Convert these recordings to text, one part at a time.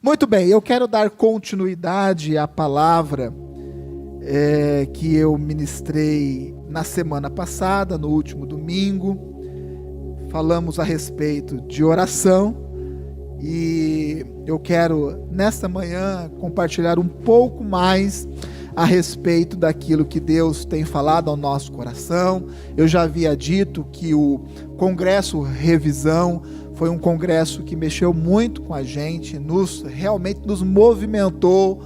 Muito bem, eu quero dar continuidade à palavra que eu ministrei na semana passada, no último domingo. Falamos a respeito de oração e eu quero, nesta manhã, compartilhar um pouco mais a respeito daquilo que Deus tem falado ao nosso coração. Eu já havia dito que o Congresso Revisão foi um congresso que mexeu muito com a gente, realmente nos movimentou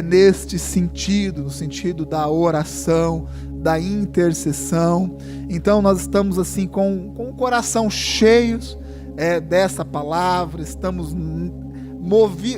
neste sentido, no sentido da oração, da intercessão. Então nós estamos assim com o coração cheios dessa palavra, estamos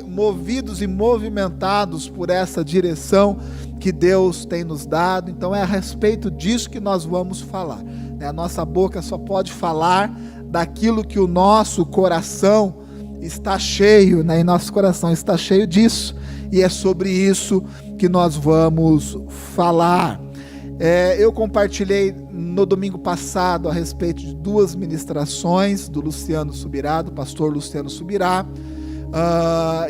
movidos e movimentados por essa direção que Deus tem nos dado. Então é a respeito disso que nós vamos falar. A nossa boca só pode falar daquilo que o nosso coração está cheio, e nosso coração está cheio disso, e é sobre isso que nós vamos falar. Eu compartilhei no domingo passado a respeito de duas ministrações do Luciano Subirá, do pastor Luciano Subirá,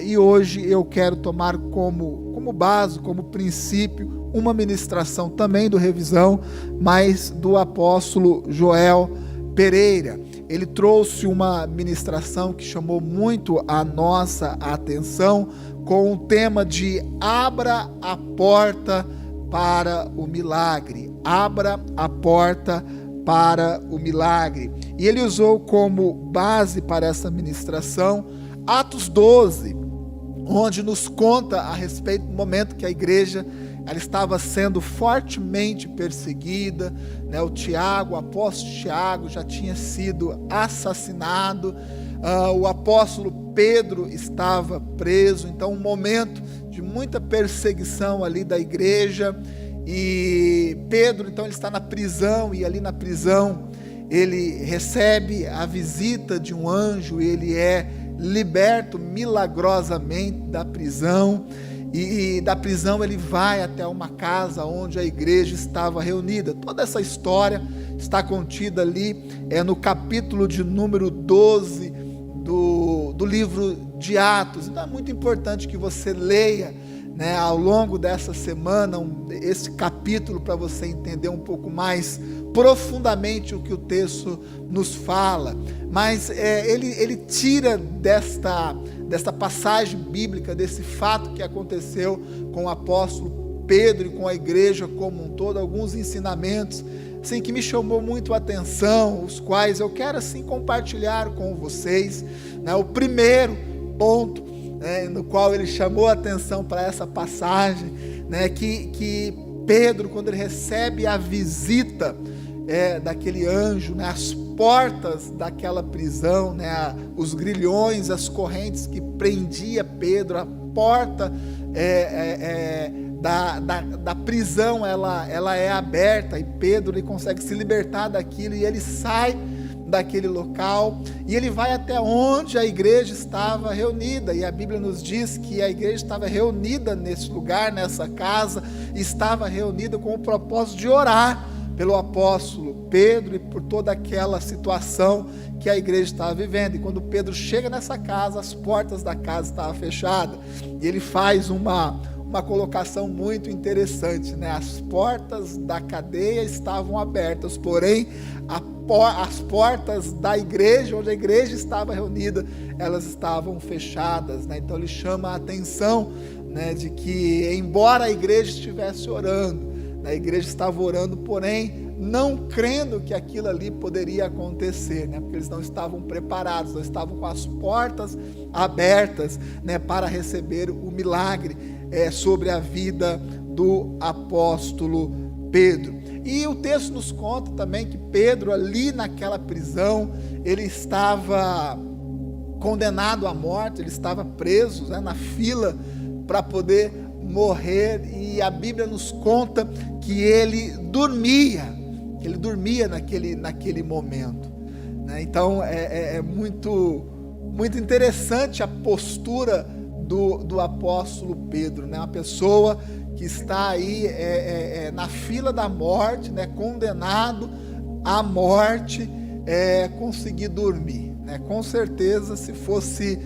e hoje eu quero tomar como base, como princípio, uma ministração também do Revisão, mas do apóstolo Joel Pereira. Ele trouxe uma ministração que chamou muito a nossa atenção, com o tema de abra a porta para o milagre. Abra a porta para o milagre. E ele usou como base para essa ministração Atos 12, onde nos conta a respeito do momento que a igreja ela estava sendo fortemente perseguida, o apóstolo Tiago já tinha sido assassinado, o apóstolo Pedro estava preso, então um momento de muita perseguição ali da igreja, e Pedro então ele está na prisão, e ali na prisão ele recebe a visita de um anjo, ele é liberto milagrosamente da prisão, e da prisão ele vai até uma casa onde a igreja estava reunida. Toda essa história está contida ali no capítulo de número 12 do livro de Atos. Então é muito importante que você leia ao longo dessa semana esse capítulo, para você entender um pouco mais profundamente o que o texto nos fala. Mas ele tira desta passagem bíblica, desse fato que aconteceu com o apóstolo Pedro e com a igreja como um todo, alguns ensinamentos assim, que me chamou muito a atenção, os quais eu quero assim compartilhar com vocês. O primeiro ponto no qual ele chamou a atenção para essa passagem, que Pedro, quando ele recebe a visita daquele anjo, as portas daquela prisão, os grilhões, as correntes que prendia Pedro, a porta da prisão ela é aberta, e Pedro ele consegue se libertar daquilo, e ele sai daquele local, e ele vai até onde a igreja estava reunida, e a Bíblia nos diz que a igreja estava reunida nesse lugar, nessa casa, estava reunida com o propósito de orar pelo apóstolo Pedro e por toda aquela situação que a igreja estava vivendo. E quando Pedro chega nessa casa, as portas da casa estavam fechadas, e ele faz uma colocação muito interessante, as portas da cadeia estavam abertas, porém as portas da igreja, onde a igreja estava reunida, elas estavam fechadas, Então ele chama a atenção, de que embora a igreja estivesse orando, a igreja estava orando, porém não crendo que aquilo ali poderia acontecer, porque eles não estavam preparados, não estavam com as portas abertas, para receber o milagre sobre a vida do apóstolo Pedro. E o texto nos conta também que Pedro, ali naquela prisão, ele estava condenado à morte, ele estava preso, na fila para poder morrer, e a Bíblia nos conta que ele dormia naquele momento, Então é muito interessante a postura do apóstolo Pedro, uma pessoa que está aí na fila da morte, condenado à morte, conseguir dormir, Com certeza, se fosse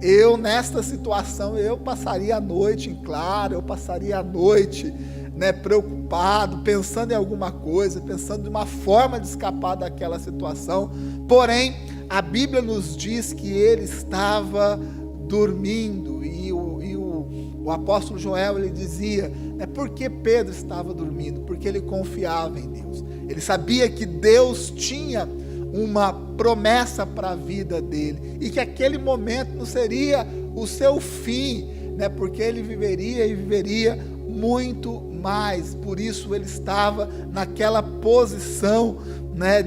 eu nesta situação, eu passaria a noite em claro, eu passaria a noite, né, preocupado, pensando em alguma coisa, pensando em uma forma de escapar daquela situação. Porém, a Bíblia nos diz que ele estava dormindo, e o apóstolo Joel, ele dizia, por que Pedro estava dormindo? Porque ele confiava em Deus, ele sabia que Deus tinha uma promessa para a vida dele, e que aquele momento não seria o seu fim, porque ele viveria muito mais. Por isso ele estava naquela posição,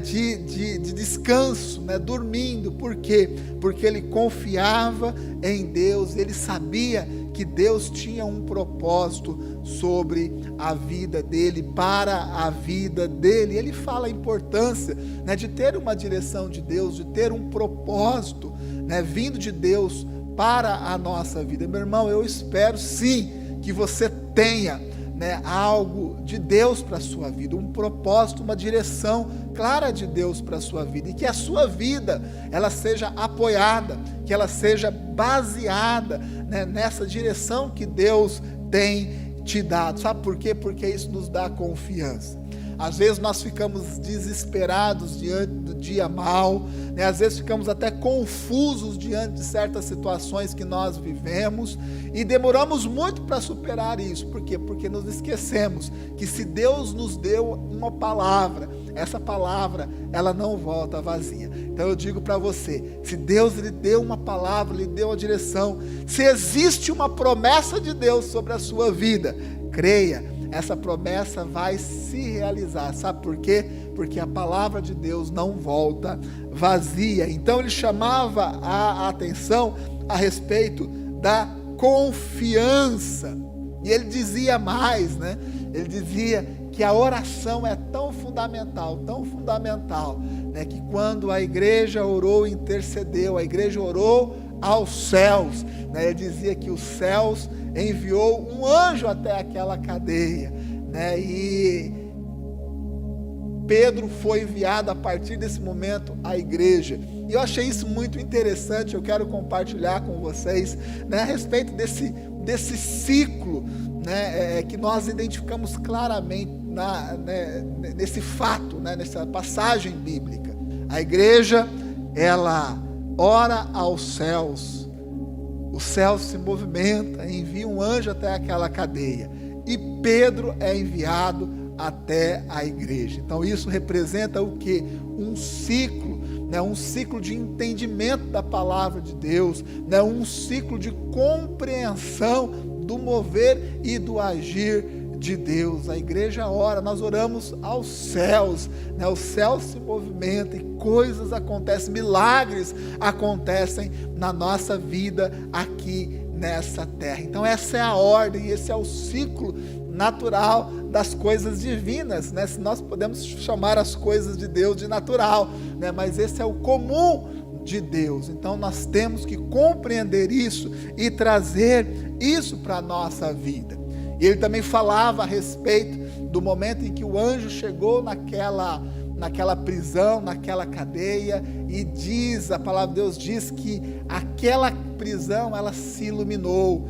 de descanso, dormindo. Por quê? Porque ele confiava em Deus, ele sabia que Deus tinha um propósito sobre a vida dele, para a vida dele. Ele fala a importância, de ter uma direção de Deus, de ter um propósito, vindo de Deus para a nossa vida. Meu irmão, eu espero sim que você tenha algo de Deus para a sua vida, um propósito, uma direção clara de Deus para a sua vida, e que a sua vida ela seja apoiada, que ela seja baseada, nessa direção que Deus tem te dado. Sabe por quê? Porque isso nos dá confiança. Às vezes nós ficamos desesperados diante do dia mau, às vezes ficamos até confusos diante de certas situações que nós vivemos, e demoramos muito para superar isso. Por quê? Porque nos esquecemos que se Deus nos deu uma palavra, essa palavra ela não volta vazia. Então eu digo para você, se Deus lhe deu uma palavra, lhe deu uma direção, se existe uma promessa de Deus sobre a sua vida, creia, essa promessa vai se realizar. Sabe por quê? Porque a palavra de Deus não volta vazia. Então ele chamava a atenção a respeito da confiança. E ele dizia mais, ele dizia que a oração é tão fundamental, que quando a igreja orou, intercedeu, a igreja orou aos céus, ele dizia que os céus enviou um anjo até aquela cadeia, e Pedro foi enviado a partir desse momento à igreja. E eu achei isso muito interessante, eu quero compartilhar com vocês, a respeito desse ciclo, que nós identificamos claramente nesse fato, nessa passagem bíblica. A igreja, ela ora aos céus, o céu se movimenta, envia um anjo até aquela cadeia, e Pedro é enviado até a igreja. Então isso representa o quê? Um ciclo, um ciclo de entendimento da palavra de Deus, um ciclo de compreensão do mover e do agir de Deus. A igreja ora, nós oramos aos céus, o céu se movimenta e coisas acontecem, milagres acontecem na nossa vida aqui nessa terra. Então essa é a ordem, esse é o ciclo natural das coisas divinas, se nós podemos chamar as coisas de Deus de natural, mas esse é o comum de Deus. Então nós temos que compreender isso e trazer isso para a nossa vida. E ele também falava a respeito do momento em que o anjo chegou naquela prisão, naquela cadeia, e a palavra de Deus diz que aquela prisão, ela se iluminou,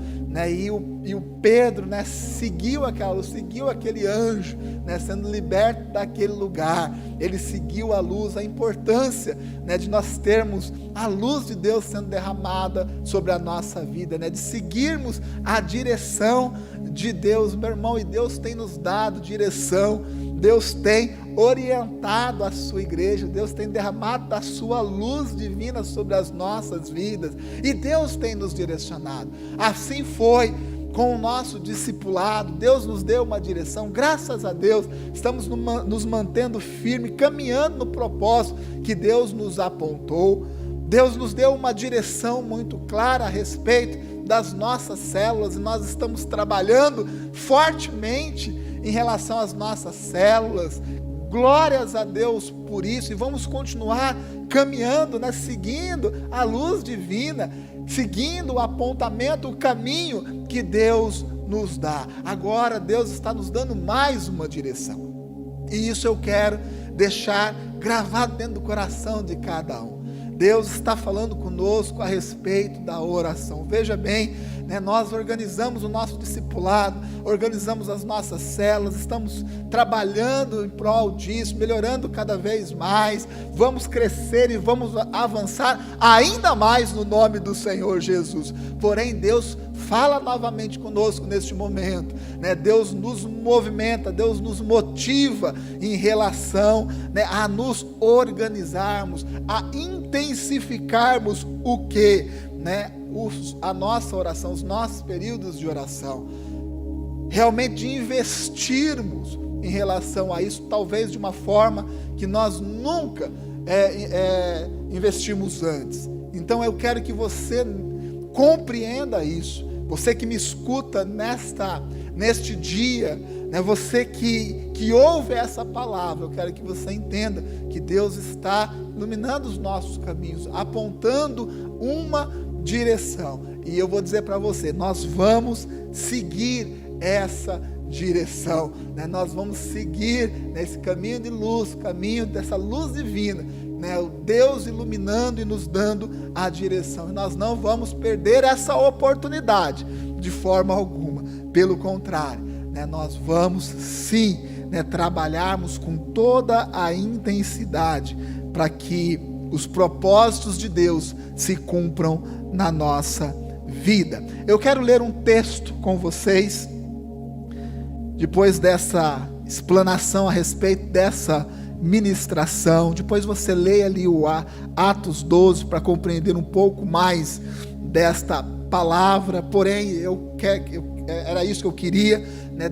e o Pedro, seguiu aquela luz, seguiu aquele anjo, sendo liberto daquele lugar. Ele seguiu a luz, a importância, de nós termos a luz de Deus sendo derramada sobre a nossa vida, de seguirmos a direção de Deus, meu irmão. E Deus tem nos dado direção, Deus tem orientado a sua igreja, Deus tem derramado da sua luz divina sobre as nossas vidas, e Deus tem nos direcionado. Assim foi com o nosso discipulado, Deus nos deu uma direção, graças a Deus, estamos nos mantendo firmes, caminhando no propósito que Deus nos apontou. Deus nos deu uma direção muito clara a respeito das nossas células, e nós estamos trabalhando fortemente em relação às nossas células. Glórias a Deus por isso, e vamos continuar caminhando, seguindo a luz divina, seguindo o apontamento, o caminho que Deus nos dá. Agora Deus está nos dando mais uma direção, e isso eu quero deixar gravado dentro do coração de cada um. Deus está falando conosco a respeito da oração. Veja bem, nós organizamos o nosso discipulado, organizamos as nossas células, estamos trabalhando em prol disso, melhorando cada vez mais, vamos crescer e vamos avançar ainda mais no nome do Senhor Jesus. Porém, Deus fala novamente conosco neste momento, Deus nos movimenta, Deus nos motiva em relação a nos organizarmos, a intensificarmos o quê? A nossa oração, os nossos períodos de oração, realmente de investirmos em relação a isso, talvez de uma forma que nós nunca investimos antes. Então eu quero que você compreenda isso, você que me escuta neste dia, você que ouve essa palavra, eu quero que você entenda que Deus está iluminando os nossos caminhos, apontando uma direção, e eu vou dizer para você, nós vamos seguir essa direção, nós vamos seguir nesse caminho de luz, caminho dessa luz divina, o Deus iluminando e nos dando a direção, e nós não vamos perder essa oportunidade de forma alguma, pelo contrário, nós vamos sim, trabalharmos com toda a intensidade para que os propósitos de Deus se cumpram na nossa vida. Eu quero ler um texto com vocês, depois dessa explanação a respeito dessa ministração, depois você leia ali o Atos 12 para compreender um pouco mais desta palavra, porém era isso que eu queria,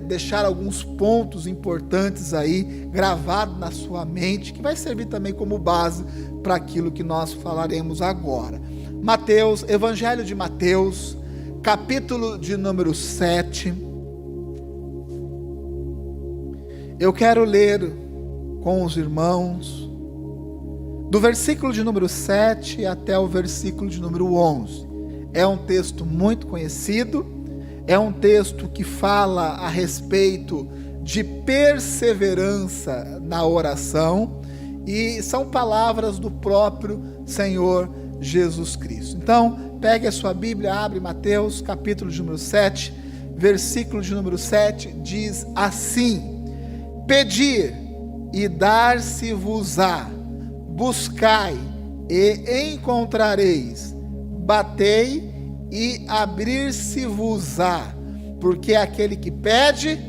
deixar alguns pontos importantes aí gravados na sua mente, que vai servir também como base para aquilo que nós falaremos agora. Mateus, Evangelho de Mateus, capítulo de número 7. Eu quero ler com os irmãos do versículo de número 7 até o versículo de número 11. É um texto muito conhecido, é um texto que fala a respeito de perseverança na oração, e são palavras do próprio Senhor Jesus Cristo. Então, pegue a sua Bíblia, abre Mateus, capítulo de número 7, versículo de número 7, diz assim: Pedir e dar-se-vos-á, buscai e encontrareis, batei e abrir-se-vos-á, porque aquele que pede,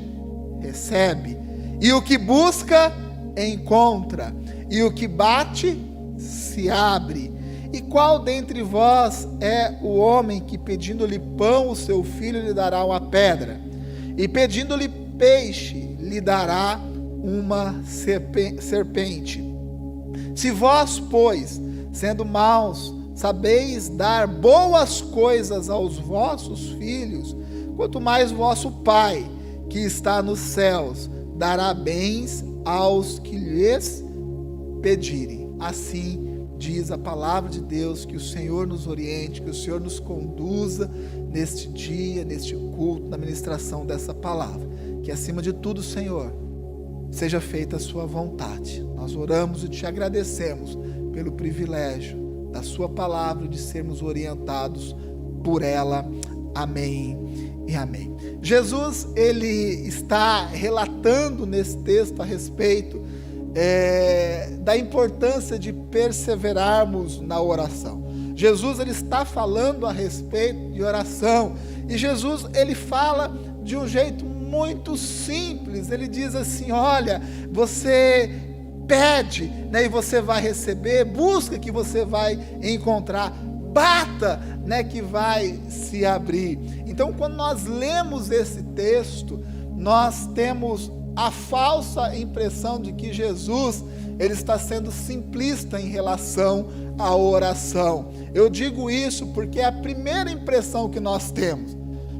recebe, e o que busca, encontra, e o que bate, se abre. E qual dentre vós é o homem que, pedindo-lhe pão, o seu filho lhe dará uma pedra, e pedindo-lhe peixe, lhe dará uma serpente? Se vós, pois, sendo maus, sabeis dar boas coisas aos vossos filhos, quanto mais vosso Pai, que está nos céus, dará bens aos que lhes pedirem. Assim diz a palavra de Deus. Que o Senhor nos oriente, que o Senhor nos conduza neste dia, neste culto, na ministração dessa palavra. Que acima de tudo, Senhor, seja feita a sua vontade. Nós oramos e te agradecemos pelo privilégio da sua palavra, de sermos orientados por ela. Amém e amém. Jesus, ele está relatando nesse texto a respeito da importância de perseverarmos na oração. Jesus, ele está falando a respeito de oração, e Jesus, ele fala de um jeito muito simples. Ele diz assim: olha, você pede, e você vai receber, busca que você vai encontrar, bata, que vai se abrir. Então, quando nós lemos esse texto, nós temos a falsa impressão de que Jesus, ele está sendo simplista em relação à oração. Eu digo isso porque é a primeira impressão que nós temos.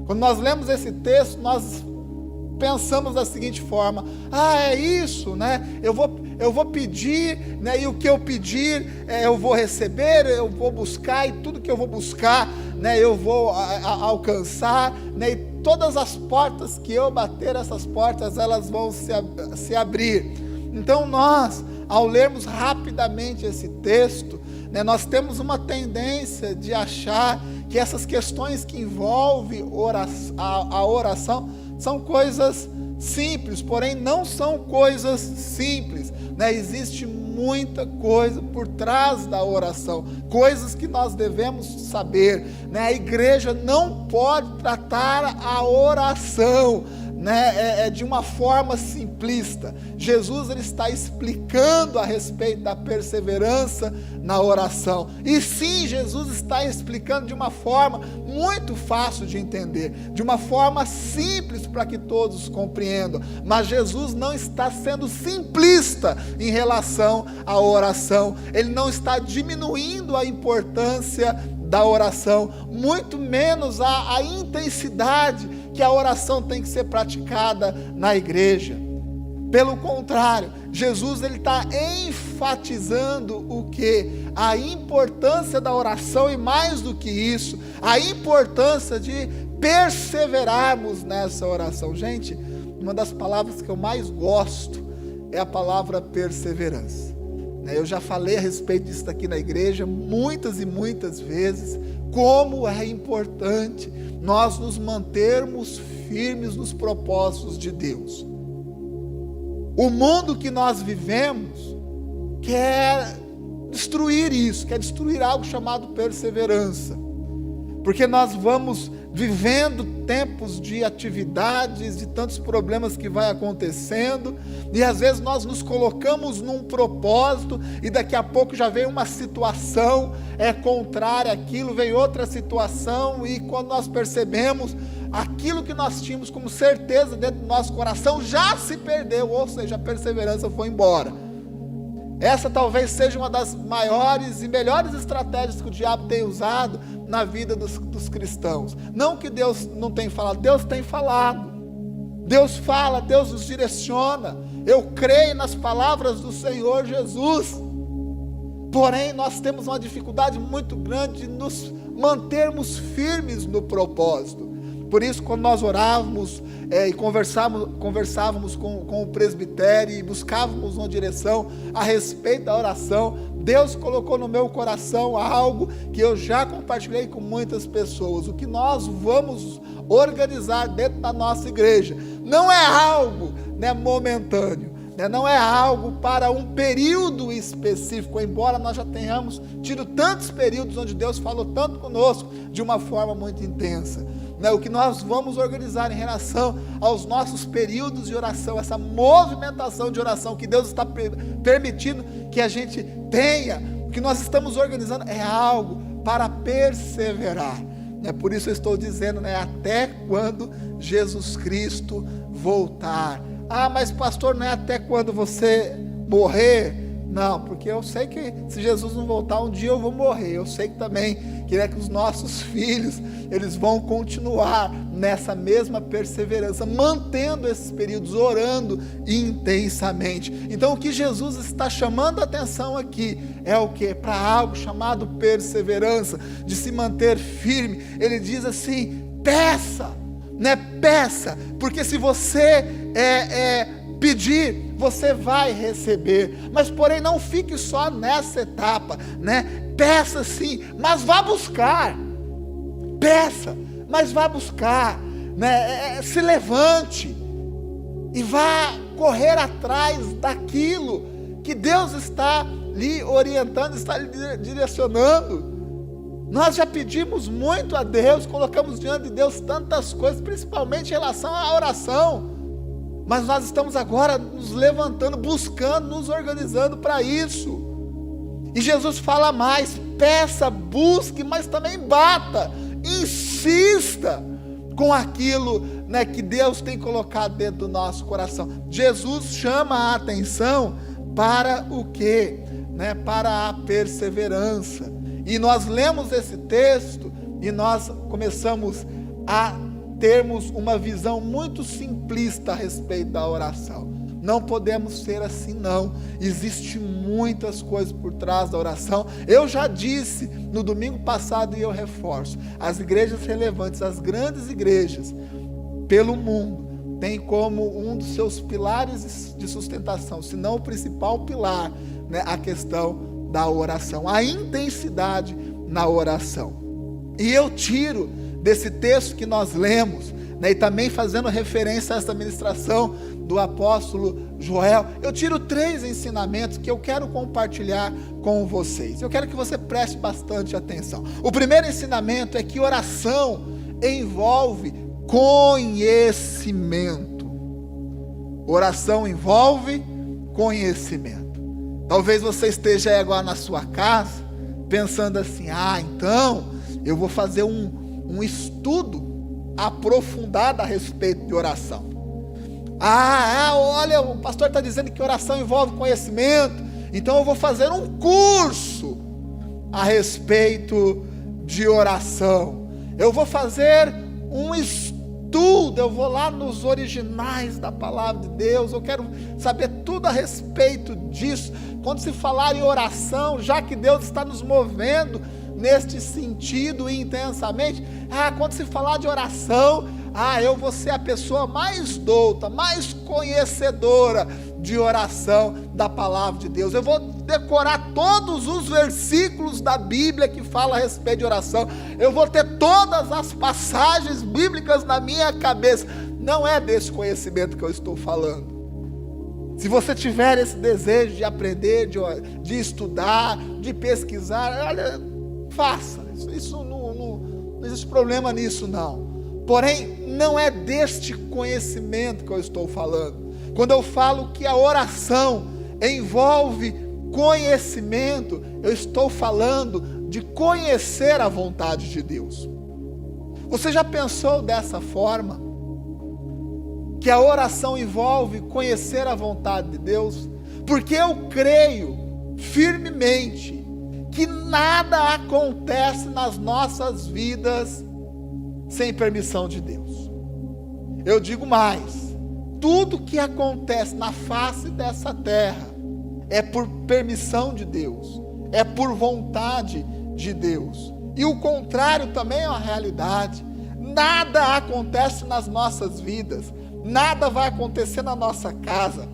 Quando nós lemos esse texto, nós pensamos da seguinte forma: é isso, eu vou pedir, e o que eu pedir, eu vou receber, eu vou buscar, e tudo que eu vou buscar, eu vou alcançar, e todas as portas que eu bater, essas portas, elas vão se abrir. Então nós, ao lermos rapidamente esse texto, né? Nós temos uma tendência de achar que essas questões que envolvem a oração são coisas simples, porém não são coisas simples, né? Existe muita coisa por trás da oração, coisas que nós devemos saber, né? A igreja não pode tratar a oração, né, de uma forma simplista. Jesus ele está explicando a respeito da perseverança na oração, e sim, Jesus está explicando de uma forma muito fácil de entender, de uma forma simples para que todos compreendam, mas Jesus não está sendo simplista em relação à oração, ele não está diminuindo a importância da oração, muito menos a intensidade que a oração tem que ser praticada na igreja. Pelo contrário, Jesus ele está enfatizando o que? A importância da oração, e mais do que isso, a importância de perseverarmos nessa oração. Gente, uma das palavras que eu mais gosto é a palavra perseverança. Eu já falei a respeito disso aqui na igreja muitas e muitas vezes, como é importante nós nos mantermos firmes nos propósitos de Deus. O mundo que nós vivemos quer destruir isso, quer destruir algo chamado perseverança, porque nós vamos vivendo tempos de atividades, de tantos problemas que vai acontecendo, e às vezes nós nos colocamos num propósito, e daqui a pouco já vem uma situação contrária àquilo, vem outra situação, e quando nós percebemos, aquilo que nós tínhamos como certeza dentro do nosso coração já se perdeu, ou seja, a perseverança foi embora. Essa talvez seja uma das maiores e melhores estratégias que o diabo tem usado na vida dos cristãos. Não que Deus não tenha falado, Deus tem falado. Deus fala, Deus nos direciona. Eu creio nas palavras do Senhor Jesus. Porém, nós temos uma dificuldade muito grande de nos mantermos firmes no propósito. Por isso, quando nós orávamos e conversávamos com o presbitério e buscávamos uma direção a respeito da oração, Deus colocou no meu coração algo que eu já compartilhei com muitas pessoas. O que nós vamos organizar dentro da nossa igreja não é algo momentâneo, não é algo para um período específico, embora nós já tenhamos tido tantos períodos onde Deus falou tanto conosco de uma forma muito intensa. O que nós vamos organizar em relação aos nossos períodos de oração, essa movimentação de oração que Deus está permitindo que a gente tenha, o que nós estamos organizando é algo para perseverar. Por isso eu estou dizendo, até quando Jesus Cristo voltar. Ah, mas pastor, não é até quando você morrer? Não, porque eu sei que se Jesus não voltar, um dia eu vou morrer. Eu sei que também que os nossos filhos, eles vão continuar nessa mesma perseverança, mantendo esses períodos, orando intensamente. Então o que Jesus está chamando a atenção aqui é o quê? Para algo chamado perseverança, de se manter firme. Ele diz assim, peça, peça, porque se você pedir, você vai receber, mas porém não fique só nessa etapa, peça sim, mas vá buscar, peça, mas vá buscar, se levante, e vá correr atrás daquilo que Deus está lhe orientando, está lhe direcionando. Nós já pedimos muito a Deus, colocamos diante de Deus tantas coisas, principalmente em relação à oração, mas nós estamos agora nos levantando, buscando, nos organizando para isso. E Jesus fala mais, peça, busque, mas também bata, insista com aquilo que Deus tem colocado dentro do nosso coração. Jesus chama a atenção para o quê? Para a perseverança. E nós lemos esse texto e nós começamos a termos uma visão muito simplista a respeito da oração. Não podemos ser assim, não. Existem muitas coisas por trás da oração. Eu já disse no domingo passado e eu reforço: as igrejas relevantes, as grandes igrejas pelo mundo, têm como um dos seus pilares de sustentação, se não o principal pilar, a questão da oração, a intensidade na oração. E eu tiro desse texto que nós lemos, né, e também fazendo referência a essa ministração do apóstolo Joel, eu tiro 3 ensinamentos que eu quero compartilhar com vocês. Eu quero que você preste bastante atenção. O primeiro ensinamento é que oração envolve conhecimento. Oração envolve conhecimento. Talvez você esteja aí agora na sua casa, pensando assim, então eu vou fazer um estudo aprofundado a respeito de oração. Olha, o pastor está dizendo que oração envolve conhecimento, então eu vou fazer um curso a respeito de oração. Eu vou fazer um estudo, eu vou lá nos originais da palavra de Deus, eu quero saber tudo a respeito disso. Quando se falar em oração, já que Deus está nos movendo neste sentido intensamente, quando se falar de oração, eu vou ser a pessoa mais douta, mais conhecedora de oração da palavra de Deus. Eu vou decorar todos os versículos da Bíblia que falam a respeito de oração. Eu vou ter todas as passagens bíblicas na minha cabeça. Não é desse conhecimento que eu estou falando. Se você tiver esse desejo de aprender, de estudar, de pesquisar, olha, faça. Isso não existe problema nisso, não. Porém, não é deste conhecimento que eu estou falando. Quando eu falo que a oração envolve conhecimento, eu estou falando de conhecer a vontade de Deus. Você já pensou dessa forma? Que a oração envolve conhecer a vontade de Deus? Porque eu creio firmemente que nada acontece nas nossas vidas sem permissão de Deus. Eu digo mais, tudo que acontece na face dessa terra é por permissão de Deus, é por vontade de Deus. E o contrário também é uma realidade. Nada acontece nas nossas vidas, nada vai acontecer na nossa casa,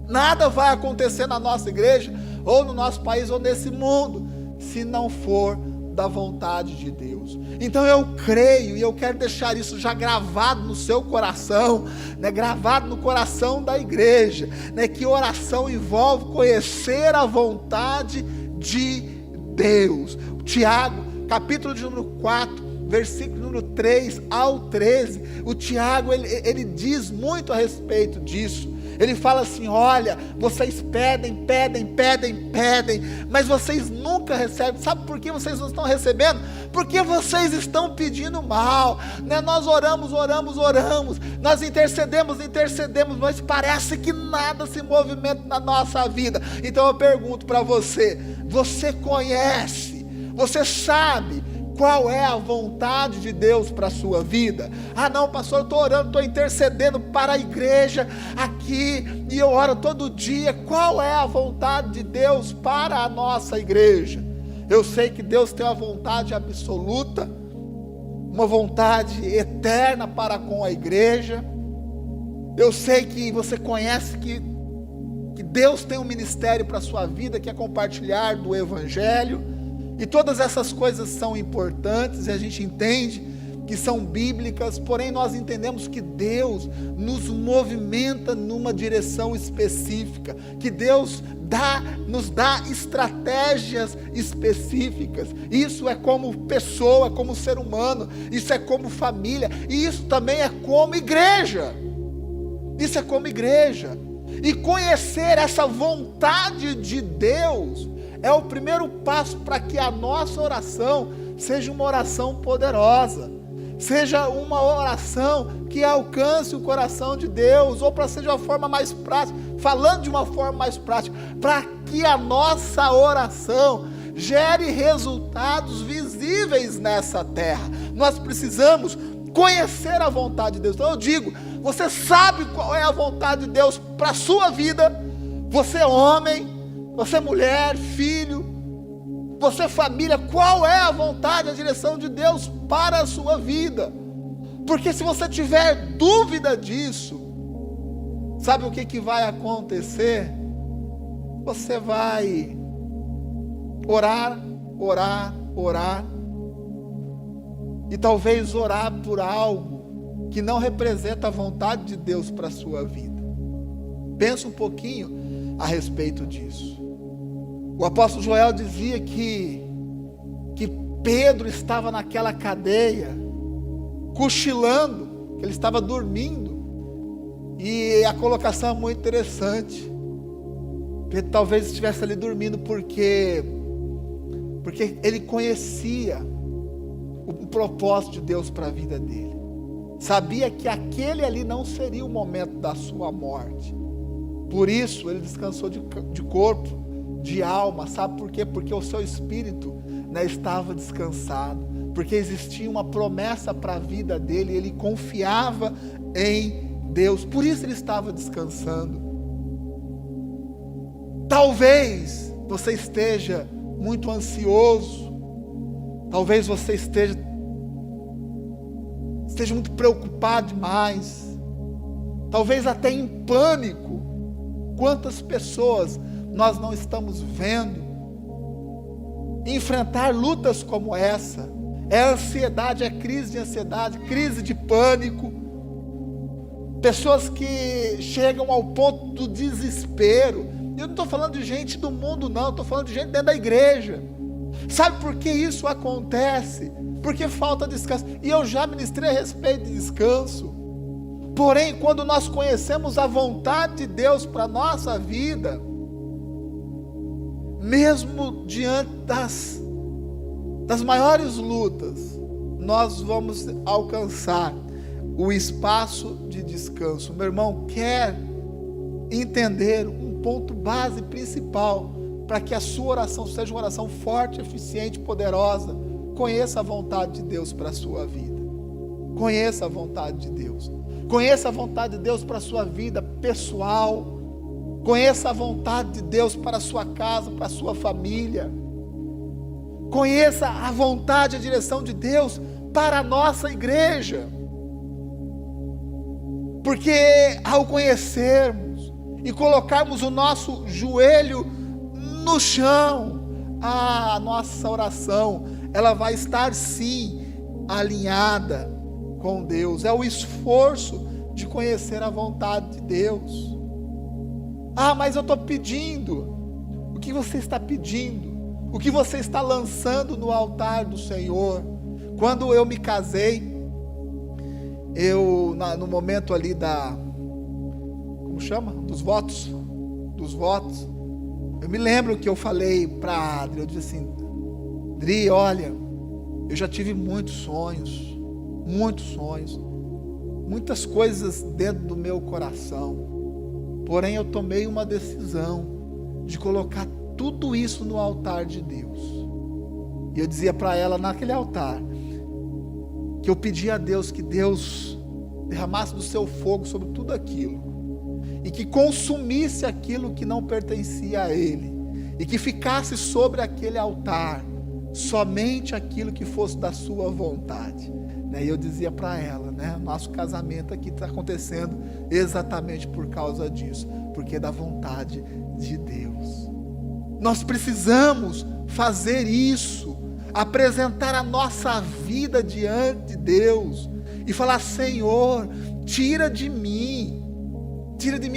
nada vai acontecer na nossa igreja, ou no nosso país, ou nesse mundo, se não for da vontade de Deus. Então eu creio, e eu quero deixar isso já gravado no seu coração, né, gravado no coração da igreja, né, que oração envolve conhecer a vontade de Deus. Tiago, capítulo de número 4, versículo número 3 ao 13, o Tiago, ele diz muito a respeito disso. Ele fala assim, olha, vocês pedem, mas vocês nunca recebem. Sabe por que vocês não estão recebendo? Porque vocês estão pedindo mal, né? Nós oramos, nós intercedemos, mas parece que nada se movimenta na nossa vida. Então eu pergunto para você, você conhece, você sabe qual é a vontade de Deus para a sua vida? Não, pastor, eu estou orando, estou intercedendo para a igreja aqui, e eu oro todo dia. Qual é a vontade de Deus para a nossa igreja? Eu sei que Deus tem uma vontade absoluta, uma vontade eterna para com a igreja. Eu sei que você conhece que Deus tem um ministério para a sua vida, que é compartilhar do Evangelho. E todas essas coisas são importantes, e a gente entende que são bíblicas, porém nós entendemos que Deus nos movimenta numa direção específica, que Deus nos dá estratégias específicas. Isso é como pessoa, como ser humano, isso é como família, e isso também é como igreja. Isso é como igreja. E conhecer essa vontade de Deus é o primeiro passo para que a nossa oração seja uma oração poderosa, seja uma oração que alcance o coração de Deus, ou para ser de uma forma mais prática, falando de uma forma mais prática, para que a nossa oração gere resultados visíveis nessa terra. Nós precisamos conhecer a vontade de Deus. Então eu digo, você sabe qual é a vontade de Deus para a sua vida? Você é homem, você mulher, filho, você família, qual é a vontade, a direção de Deus para a sua vida? Porque se você tiver dúvida disso, sabe o que vai acontecer? Você vai Orar, orar, orar. E talvez orar por algo que não representa a vontade de Deus para a sua vida. Pensa um pouquinho a respeito disso. O apóstolo Joel dizia que Pedro estava naquela cadeia, cochilando, que ele estava dormindo. E a colocação é muito interessante. Pedro talvez estivesse ali dormindo porque ele conhecia o propósito de Deus para a vida dele. Sabia que aquele ali não seria o momento da sua morte. Por isso ele descansou de corpo, de alma. Sabe por quê? Porque o seu espírito, né, estava descansado. Porque existia uma promessa para a vida dele. Ele confiava em Deus. Por isso ele estava descansando. Talvez você esteja muito ansioso. Talvez você esteja muito preocupado demais. Talvez até em pânico. Quantas pessoas nós não estamos vendo enfrentar lutas como essa? É ansiedade, é crise de ansiedade, crise de pânico. Pessoas que chegam ao ponto do desespero. Eu não estou falando de gente do mundo não, estou falando de gente dentro da igreja. Sabe por que isso acontece? Porque falta descanso. E eu já ministrei a respeito de descanso. Porém, quando nós conhecemos a vontade de Deus para a nossa vida, mesmo diante das maiores lutas, nós vamos alcançar o espaço de descanso. Meu irmão, quer entender um ponto base principal para que a sua oração seja uma oração forte, eficiente, poderosa? Conheça a vontade de Deus para a sua vida. Conheça a vontade de Deus. Conheça a vontade de Deus para a sua vida pessoal. Conheça a vontade de Deus para a sua casa, para a sua família. Conheça a vontade e a direção de Deus para a nossa igreja. Porque ao conhecermos e colocarmos o nosso joelho no chão, a nossa oração, ela vai estar sim alinhada com Deus. É o esforço de conhecer a vontade de Deus. Ah, mas eu estou pedindo. O que você está pedindo? O que você está lançando no altar do Senhor? Quando eu me casei, no momento ali como chama? Dos votos, eu me lembro que eu falei para a Adri, eu disse assim: Adri, olha, eu já tive muitos sonhos, muitas coisas dentro do meu coração, porém eu tomei uma decisão de colocar tudo isso no altar de Deus. E eu dizia para ela naquele altar, que eu pedia a Deus que Deus derramasse do seu fogo sobre tudo aquilo, e que consumisse aquilo que não pertencia a Ele, e que ficasse sobre aquele altar somente aquilo que fosse da sua vontade. E eu dizia para ela, nosso casamento aqui está acontecendo exatamente por causa disso, porque é da vontade de Deus. Nós precisamos fazer isso, apresentar a nossa vida diante de Deus e falar: Senhor, tira de mim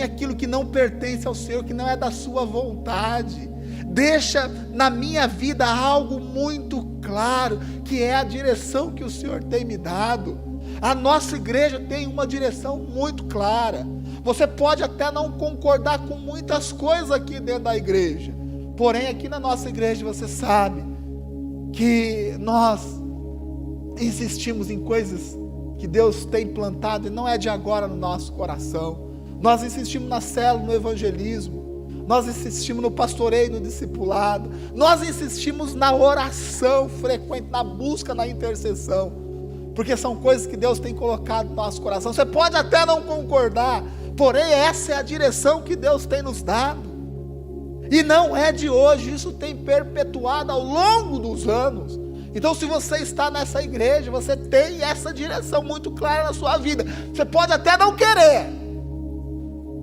aquilo que não pertence ao Senhor, que não é da sua vontade. Deixa na minha vida algo muito claro, que é a direção que o Senhor tem me dado. A nossa igreja tem uma direção muito clara. Você pode até não concordar com muitas coisas aqui dentro da igreja, porém aqui na nossa igreja você sabe que nós insistimos em coisas que Deus tem plantado e não é de agora no nosso coração. Nós insistimos na célula, no evangelismo. Nós insistimos no pastoreio, no discipulado. Nós insistimos na oração frequente, na busca, na intercessão. Porque são coisas que Deus tem colocado no nosso coração. Você pode até não concordar, porém essa é a direção que Deus tem nos dado. E não é de hoje, isso tem perpetuado ao longo dos anos. Então, se você está nessa igreja, você tem essa direção muito clara na sua vida. Você pode até não querer,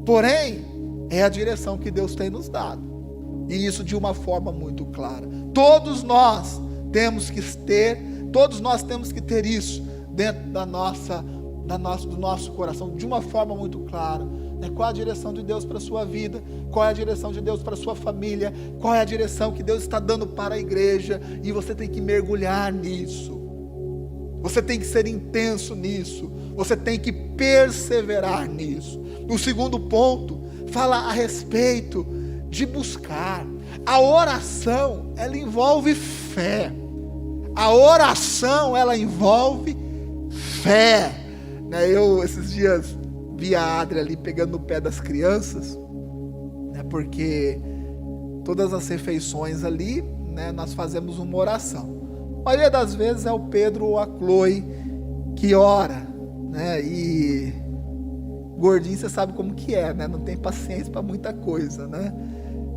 porém é a direção que Deus tem nos dado. E isso de uma forma muito clara. Todos nós temos que ter isso dentro do nosso coração, de uma forma muito clara. Qual a direção de Deus para a sua vida? Qual é a direção de Deus para a sua família? Qual é a direção que Deus está dando para a igreja? E você tem que mergulhar nisso. Você tem que ser intenso nisso. Você tem que perseverar nisso. O segundo ponto fala a respeito de buscar. A oração, ela envolve fé. A oração, ela envolve fé. Eu, esses dias, vi a Adri ali pegando no pé das crianças, porque todas as refeições ali, nós fazemos uma oração. A maioria das vezes é o Pedro ou a Chloe que ora, e gordinho você sabe como que é, não tem paciência para muita coisa,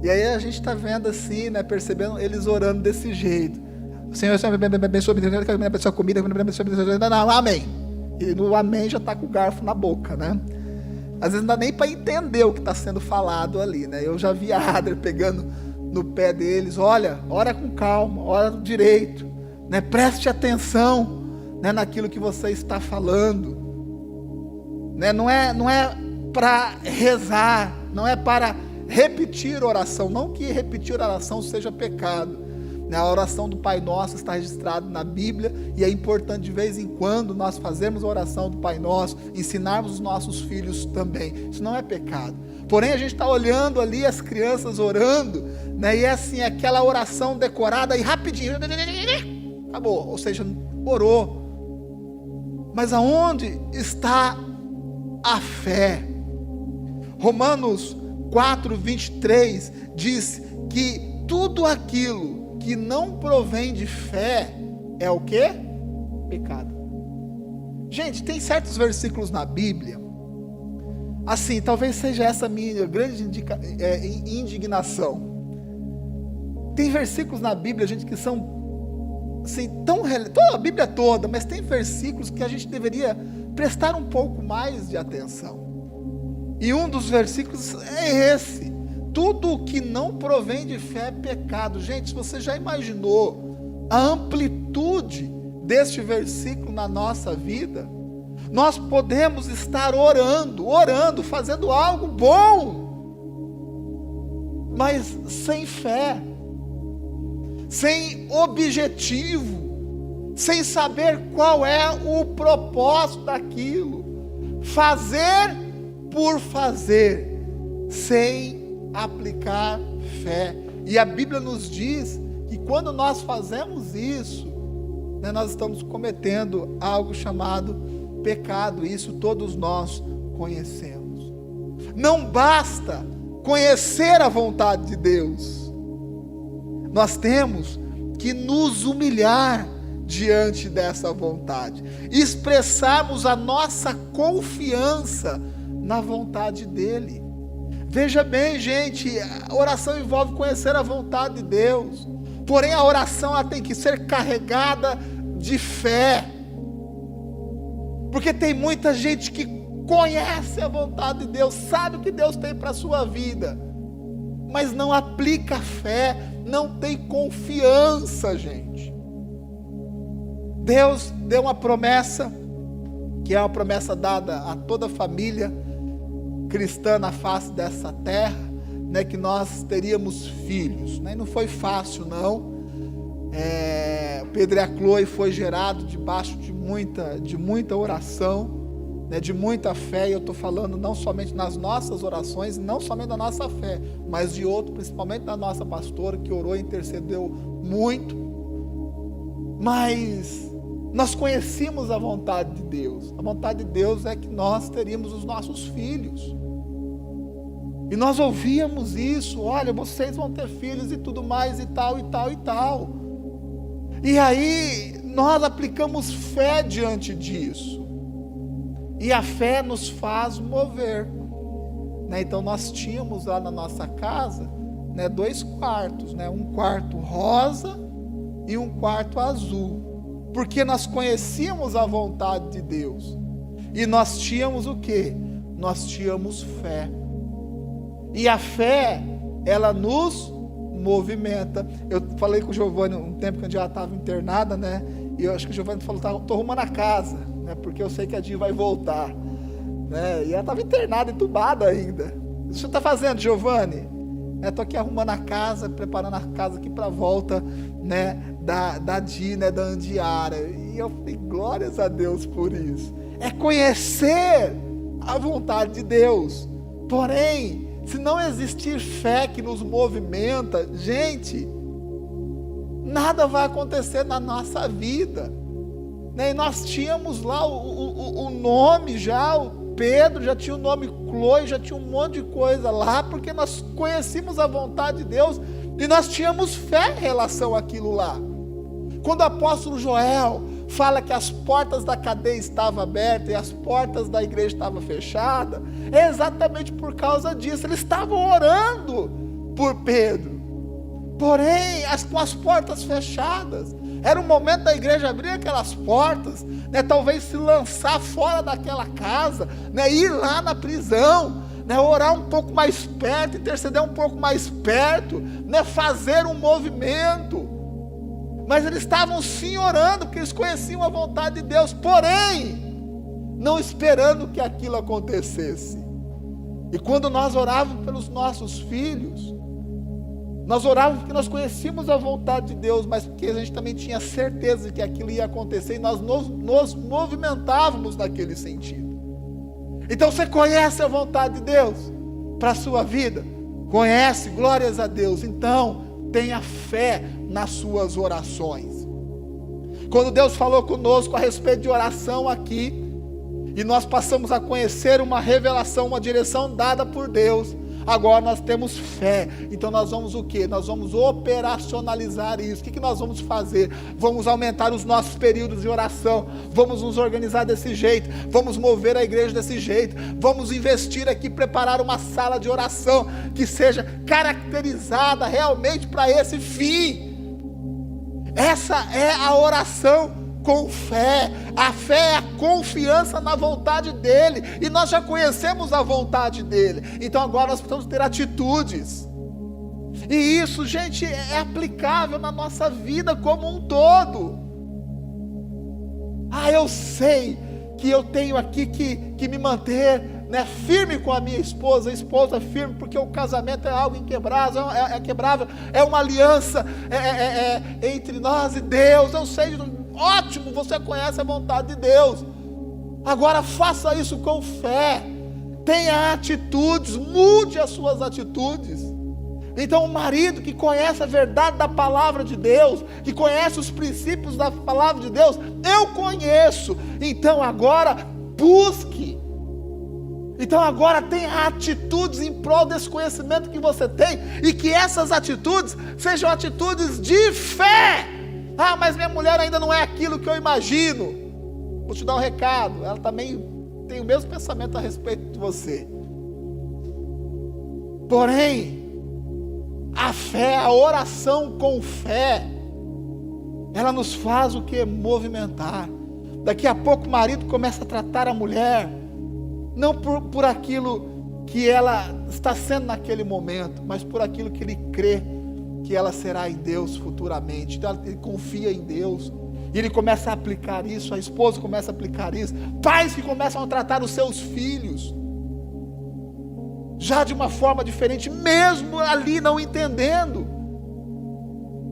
e aí a gente está vendo assim, percebendo eles orando desse jeito. O Senhor abençoe a sua comida, não, amém. E no amém já está com o garfo na boca, Às vezes não dá nem para entender o que está sendo falado ali, Eu já vi a Adri pegando no pé deles, olha, ora com calma, ora direito, preste atenção, naquilo que você está falando, não é para rezar, não é para repetir oração, não que repetir oração seja pecado. A oração do Pai Nosso está registrada na Bíblia, e é importante de vez em quando nós fazermos a oração do Pai Nosso, ensinarmos os nossos filhos também. Isso não é pecado. Porém, a gente está olhando ali as crianças orando, e é assim, aquela oração decorada e rapidinho, acabou, ou seja, orou. Mas aonde está a fé? Romanos 4:23 diz que tudo aquilo que não provém de fé é o quê? Pecado. Gente, tem certos versículos na Bíblia, assim, talvez seja essa minha grande indignação. Tem versículos na Bíblia, gente, que são assim, toda a Bíblia toda, mas tem versículos que a gente deveria prestar um pouco mais de atenção. E um dos versículos é esse: tudo que não provém de fé é pecado. Gente, se você já imaginou a amplitude deste versículo na nossa vida, nós podemos estar orando, fazendo algo bom, mas sem fé, sem objetivo, sem saber qual é o propósito daquilo, fazer por fazer, sem aplicar fé. E a Bíblia nos diz que quando nós fazemos isso, nós estamos cometendo algo chamado pecado. Isso todos nós conhecemos. Não basta conhecer a vontade de Deus, nós temos que nos humilhar diante dessa vontade, expressarmos a nossa confiança na vontade dEle. Veja bem, gente, a oração envolve conhecer a vontade de Deus, porém a oração ela tem que ser carregada de fé, porque tem muita gente que conhece a vontade de Deus, sabe o que Deus tem para a sua vida, mas não aplica fé, não tem confiança, gente. Deus deu uma promessa, que é uma promessa dada a toda a família cristã na face dessa terra, que nós teríamos filhos, e não foi fácil não. Pedro e a Chloe foi gerado debaixo de muita oração, de muita fé, e eu estou falando não somente nas nossas orações, não somente da nossa fé, mas de outro, principalmente da nossa pastora, que orou e intercedeu muito. Mas nós conhecíamos a vontade de Deus. A vontade de Deus é que nós teríamos os nossos filhos, e nós ouvíamos isso: olha, vocês vão ter filhos e tudo mais, e tal, e tal, e tal. E aí nós aplicamos fé diante disso, e a fé nos faz mover, Então nós tínhamos lá na nossa casa, 2 quartos, um quarto rosa e um quarto azul, porque nós conhecíamos a vontade de Deus, e nós tínhamos o quê? Nós tínhamos fé, e a fé, ela nos movimenta. Eu falei com o Giovanni um tempo que a Dia estava internada, né? E eu acho que o Giovanni falou, tô arrumando a casa, né? Porque eu sei que a Dia vai voltar, né? E ela estava internada, entubada ainda. O que você está fazendo, Giovanni? Estou aqui arrumando a casa, preparando a casa aqui para a volta, né? Da Dia, né? Da Andiara. E eu falei, glórias a Deus por isso. É conhecer a vontade de Deus. Porém, se não existir fé que nos movimenta, gente, nada vai acontecer na nossa vida, né? E nós tínhamos lá o nome já, o Pedro já tinha o nome Chloe, já tinha um monte de coisa lá, porque nós conhecíamos a vontade de Deus, e nós tínhamos fé em relação àquilo lá. Quando o apóstolo Joel fala que as portas da cadeia estavam abertas e as portas da igreja estavam fechadas, é exatamente por causa disso. Eles estavam orando por Pedro, porém com as portas fechadas. Era o momento da igreja abrir aquelas portas, né, talvez se lançar fora daquela casa, né, ir lá na prisão, né, orar um pouco mais perto, interceder um pouco mais perto, né, fazer um movimento. Mas eles estavam sim orando, porque eles conheciam a vontade de Deus, porém, não esperando que aquilo acontecesse. E quando nós orávamos pelos nossos filhos, nós orávamos porque nós conhecíamos a vontade de Deus, mas porque a gente também tinha certeza de que aquilo ia acontecer, e nós nos movimentávamos naquele sentido. Então você conhece a vontade de Deus para a sua vida? Conhece, glórias a Deus. Então, tenha fé nas suas orações. Quando Deus falou conosco a respeito de oração aqui, e nós passamos a conhecer uma revelação, uma direção dada por Deus, agora nós temos fé. Então nós vamos o quê? Nós vamos operacionalizar isso. O que nós vamos fazer? Vamos aumentar os nossos períodos de oração, vamos nos organizar desse jeito, vamos mover a igreja desse jeito, vamos investir aqui, preparar uma sala de oração que seja caracterizada realmente para esse fim. Essa é a oração com fé. A fé é a confiança na vontade dele, e nós já conhecemos a vontade dele, então agora nós precisamos ter atitudes, e isso, gente, é aplicável na nossa vida como um todo. Eu sei que eu tenho aqui que me manter, né, firme com a minha esposa, a esposa firme, porque o casamento é algo inquebrável, é quebrável, é uma aliança entre nós e Deus. Eu sei, ótimo, você conhece a vontade de Deus. Agora faça isso com fé, tenha atitudes, mude as suas atitudes. Então o marido que conhece a verdade da palavra de Deus, que conhece os princípios da palavra de Deus, eu conheço, então agora busque. Então agora tenha atitudes em prol desse conhecimento que você tem, e que essas atitudes sejam atitudes de fé. Mas minha mulher ainda não é aquilo que eu imagino. Vou te dar um recado, ela também tem o mesmo pensamento a respeito de você. Porém, a fé, a oração com fé, ela nos faz o que? Movimentar. Daqui a pouco o marido começa a tratar a mulher, não por aquilo que ela está sendo naquele momento, mas por aquilo que ele crê que ela será em Deus futuramente. Então ele confia em Deus, e ele começa a aplicar isso, a esposa começa a aplicar isso, pais que começam a tratar os seus filhos já de uma forma diferente, mesmo ali não entendendo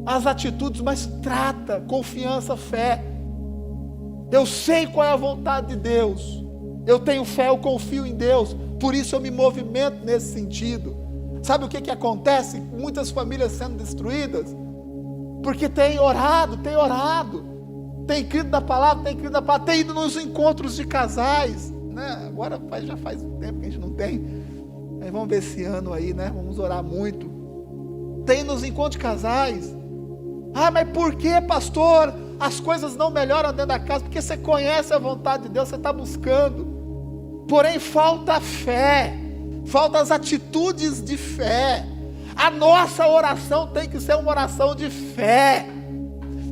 as atitudes, mas trata, confiança, fé. Eu sei qual é a vontade de Deus, eu tenho fé, eu confio em Deus, por isso eu me movimento nesse sentido. Sabe o que acontece? Muitas famílias sendo destruídas, porque tem orado, tem crido da palavra, tem ido nos encontros de casais, né? Agora já faz um tempo que a gente não tem, mas vamos ver esse ano aí, né? Vamos orar muito. Tem ido nos encontros de casais. Mas por que, pastor, as coisas não melhoram dentro da casa? Porque você conhece a vontade de Deus, você está buscando, porém falta fé, faltam as atitudes de fé. A nossa oração tem que ser uma oração de fé.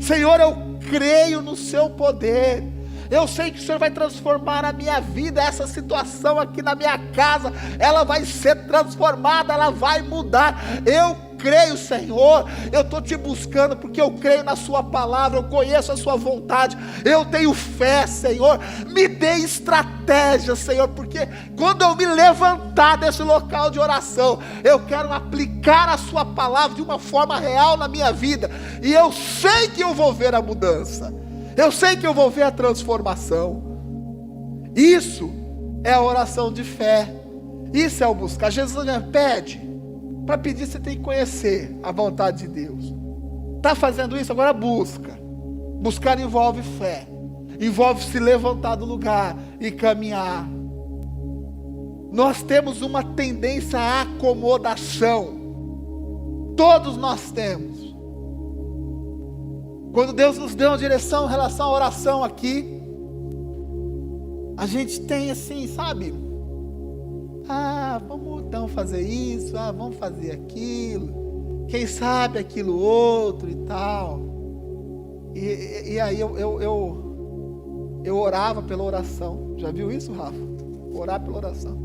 Senhor, eu creio no seu poder, eu sei que o Senhor vai transformar a minha vida, essa situação aqui na minha casa, ela vai ser transformada, ela vai mudar. Eu creio, Senhor, eu estou te buscando porque eu creio na sua palavra, eu conheço a sua vontade, eu tenho fé, Senhor, me dê estratégia, Senhor, porque quando eu me levantar desse local de oração, eu quero aplicar a sua palavra de uma forma real na minha vida, e eu sei que eu vou ver a mudança, eu sei que eu vou ver a transformação. Isso é a oração de fé, isso é o buscar. Jesus pede, para pedir você tem que conhecer a vontade de Deus. Está fazendo isso? Agora busca. Buscar envolve fé, envolve se levantar do lugar e caminhar. Nós temos uma tendência à acomodação, todos nós temos. Quando Deus nos deu uma direção em relação à oração aqui, a gente tem assim, sabe? Vamos então fazer isso, vamos fazer aquilo, quem sabe aquilo outro e tal. E aí eu orava pela oração. Já viu isso, Rafa? Orar pela oração.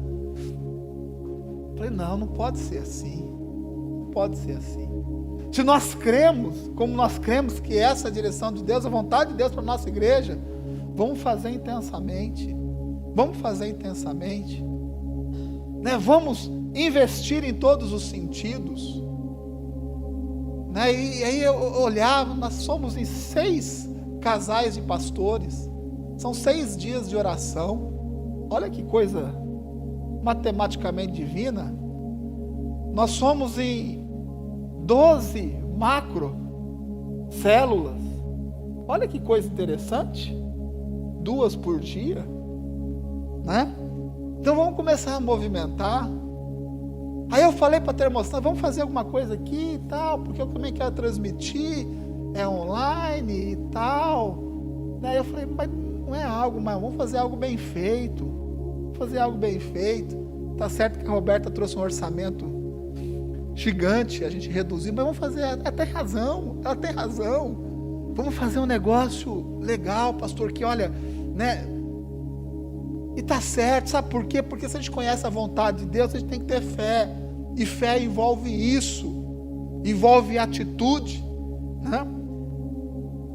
Falei, não pode ser assim. Não pode ser assim. Se nós cremos, como nós cremos que essa é a direção de Deus, a vontade de Deus para a nossa igreja, vamos fazer intensamente. Vamos fazer intensamente. Vamos investir em todos os sentidos. E aí eu olhava, nós somos em 6 casais de pastores, são 6 dias de oração, olha que coisa matematicamente divina. Nós somos em 12 macro células, olha que coisa interessante, 2 por dia, Então vamos começar a movimentar. Aí eu falei para a termostato, vamos fazer alguma coisa aqui e tal, porque eu também quero transmitir, é online e tal. Daí eu falei, mas não é algo, mas vamos fazer algo bem feito. Vamos fazer algo bem feito. Tá certo que a Roberta trouxe um orçamento gigante, a gente reduziu, mas vamos fazer, ela tem razão. Vamos fazer um negócio legal, pastor, que olha, e está certo, sabe por quê? Porque se a gente conhece a vontade de Deus, a gente tem que ter fé. E fé envolve isso, envolve atitude.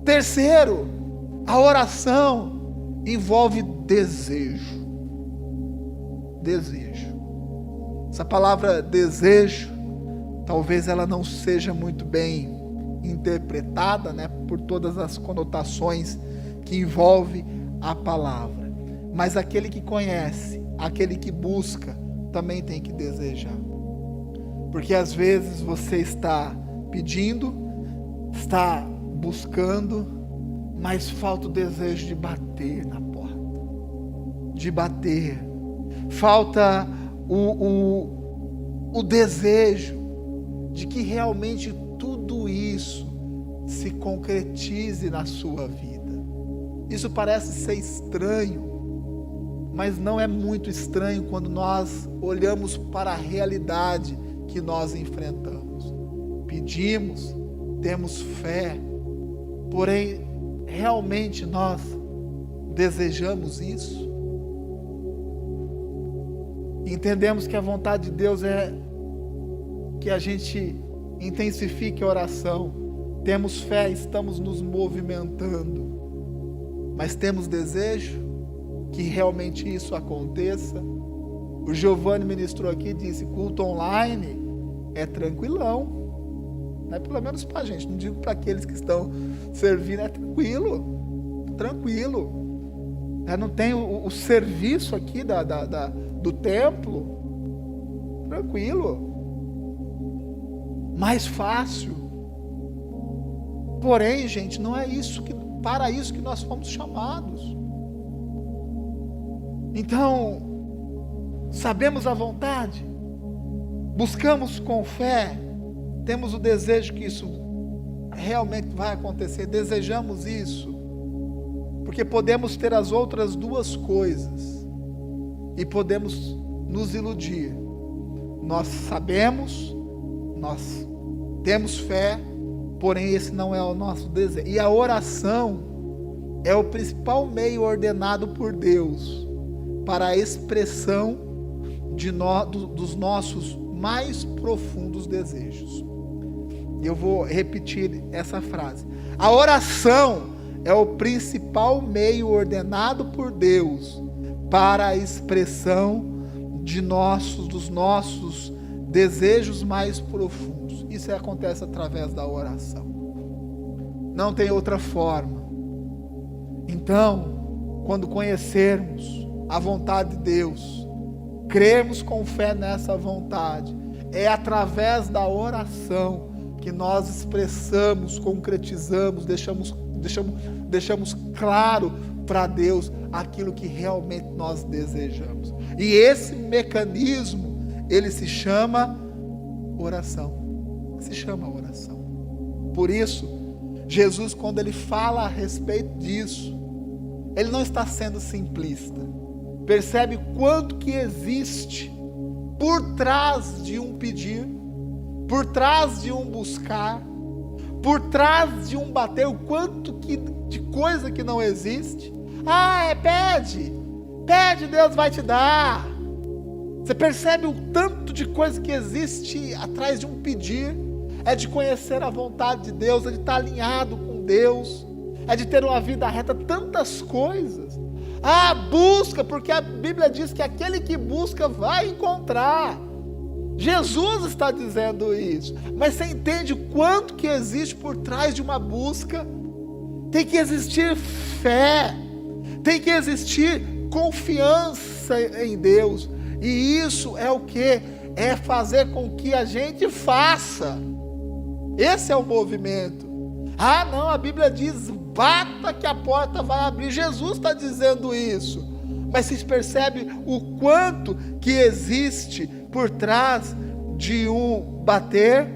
Terceiro, a oração envolve desejo. Desejo. Essa palavra desejo, talvez ela não seja muito bem interpretada, por todas as conotações que envolve a palavra. Mas aquele que conhece, aquele que busca, também tem que desejar. Porque às vezes você está pedindo, está buscando, mas falta o desejo de bater na porta. De bater. Falta o desejo de que realmente tudo isso se concretize na sua vida. Isso parece ser estranho, mas não é muito estranho quando nós olhamos para a realidade que nós enfrentamos. Pedimos, temos fé, porém, realmente nós desejamos isso? Entendemos que a vontade de Deus é que a gente intensifique a oração. Temos fé, estamos nos movimentando, mas temos desejo que realmente isso aconteça. O Giovanni ministrou aqui e disse, culto online é tranquilão, pelo menos para a gente, não digo para aqueles que estão servindo, é tranquilo, não tem o serviço aqui do templo, tranquilo, mais fácil. Porém, gente, não é para isso que nós fomos chamados. Então, sabemos a vontade, buscamos com fé, temos o desejo que isso realmente vai acontecer, desejamos isso, porque podemos ter as outras 2 coisas, e podemos nos iludir. Nós sabemos, nós temos fé, porém esse não é o nosso desejo. E a oração é o principal meio ordenado por Deus para a expressão dos nossos mais profundos desejos. Eu vou repetir essa frase. A oração é o principal meio ordenado por Deus para a expressão dos nossos desejos mais profundos. Isso acontece através da oração. Não tem outra forma. Então, quando conhecermos a vontade de Deus, crermos com fé nessa vontade, é através da oração que nós expressamos, concretizamos, deixamos claro para Deus aquilo que realmente nós desejamos. E esse mecanismo, ele se chama oração. Se chama oração. Por isso, Jesus, quando ele fala a respeito disso, ele não está sendo simplista. Percebe quanto que existe por trás de um pedir, por trás de um buscar, por trás de um bater, o quanto de coisa que não existe. Pede, Deus vai te dar. Você percebe o tanto de coisa que existe atrás de um pedir? É de conhecer a vontade de Deus, é de estar alinhado com Deus, é de ter uma vida reta, tantas coisas. Busca, porque a Bíblia diz que aquele que busca vai encontrar. Jesus está dizendo isso, mas você entende o quanto que existe por trás de uma busca? Tem que existir fé, tem que existir confiança em Deus, e isso é o que? É fazer com que a gente faça. Esse é o movimento. Não, a Bíblia diz, bata que a porta vai abrir. Jesus está dizendo isso, mas vocês percebem o quanto que existe por trás de um bater?